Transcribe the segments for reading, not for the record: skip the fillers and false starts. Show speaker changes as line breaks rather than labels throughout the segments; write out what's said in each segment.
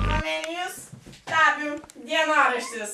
Komedijos tapių dienoraštis.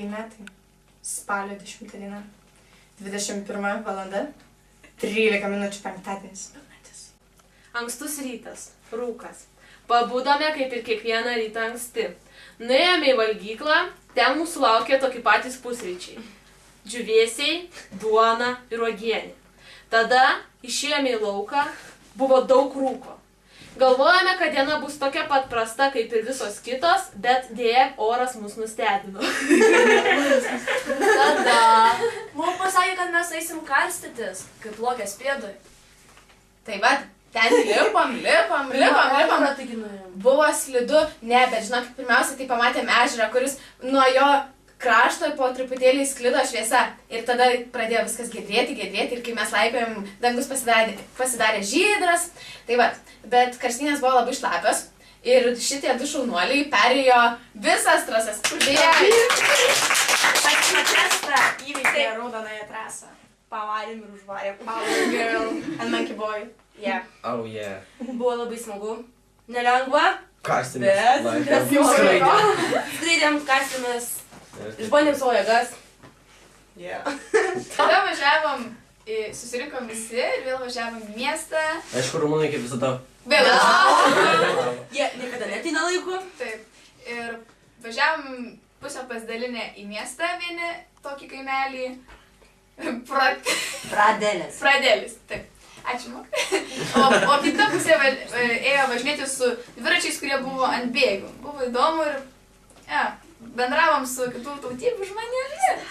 Metai, spalio 10 diena, 21 valanda, 13 minučių penktadienis.
Ankstus rytas, rūkas. Pabudome kaip ir kiekvieną rytą anksti. Nuėjome į valgyklą, ten mūsų laukė tokie patys pusryčiai. Džiūvėsiai, duona ir uogienė. Tada išėjome į lauką, buvo daug rūko. Galvojame, kad diena bus tokia pat prasta kaip ir visos kitos, bet dėja oras mus nustebino.
Tada mums pasakė, kad mes eisim karstytis, kaip lokės pėdui.
Tai va, ten lipam. Buvo slidu, ne, bet žinok, pirmiausia, tai pamatėm ežerą, kuris nuo jo krašto po truputėlį sklido šviesa. Ir tada pradėjo viskas gedrėti ir kai mes laipėm, dangus pasidarė žydras. Tai va, bet karštynės buvo labai šlapios ir šitie du šaunuoliai perėjo visas trasas.
Testą įveikė raudonąją trasą. Pavarėm ir užvarėm. Power girl and monkey boy. Yeah.
Oh yeah.
Buvo labai smagu. Nelengva.
Karstėmės.
Skraidėm, karstėmės. Išbandėm savo jėgas.
Tada važiavom, susirinkom visi ir vėl važiavom į miestą.
Aišku, rumunai kaip visada.
Vėl.
Jie niekada neateina laiku.
Taip. Ir važiavom pusę pasidalinę į miestą vieni, tokį kaimelį. Pradelis. Taip. Ačiū, Mok. O kita pusė ėjo važinėti su dviračiais, kurie buvo ant bėgių. Buvo įdomu ir bendravom su kitų tautybių žmonėmis.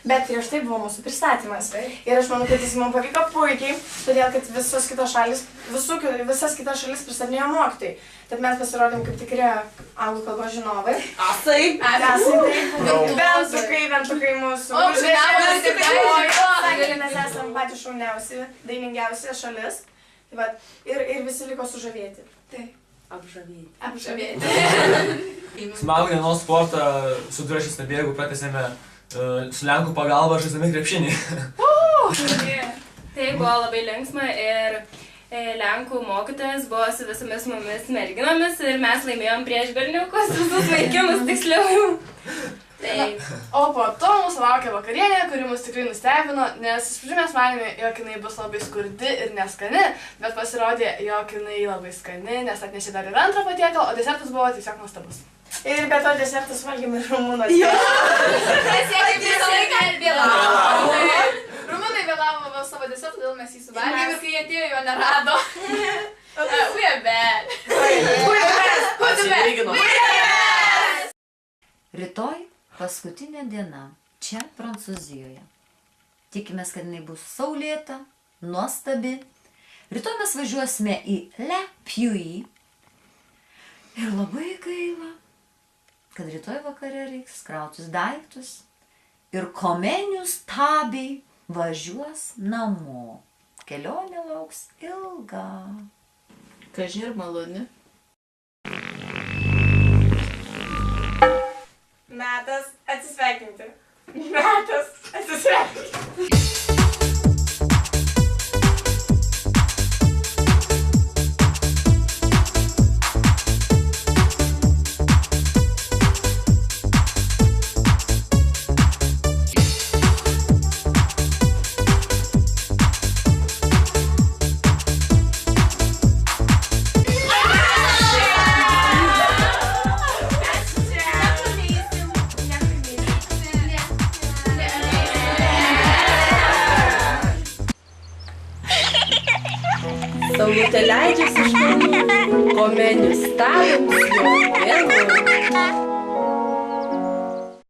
Bet prieš tai buvo mūsų pristatymas. Ir aš manau, kad jis mums pavyko puikiai, todėl kad visas kitas šalis pristatinėjo mokytojai. Tad mes pasirodėm kaip tikri anglų kalbos žinovai.
Asai.
Ventukai mūsų. Sakė, kad mes esam patys šauniausi, dainingiausi šalis. Ir visi liko sužavėti.
Taip.
Apžavėti.
Smagų dienos sportą su dviračiais nebėgu pratęsėme su Lenkų pagalba žaisdami krepšinį.
Tai buvo labai linksma ir Lenkų mokytojas buvo su visomis mumis merginomis ir mes laimėjom prieš berniukus, visus vaikinus tiksliau.
O po to mūsų laukia vakarienė, kuri mus tikrai nustebino, nes iš pradžių mes manėme, jog jinai bus labai skurdi ir neskani, bet pasirodė, jog jinai labai skani, nes atnešė dar ir antrą patiekalą, o desertas buvo tiesiog nuostabus.
Ir be to desertas valgėm ir rumunos.
Rumunai vėlavo savo desertą, todėl mes jį suvalgėm ir kai atėjo, jo nerado.
Rytoj paskutinė diena čia Prancūzijoje. Tikimės, kad jinai bus saulėta, nuostabi. Rytoj mes važiuosime į Le Puy. Ir labai gaila, kad rytoj vakare reiks krautis daiktus ir Komenius tabiai važiuos namo. Kelionė lauks ilga.
Kaži ir maloni.
Metas atsisveikinti. Metas atsisveikinti.
Saulutė leidžiasi iš kalnų, komenius staliams jau vėlu.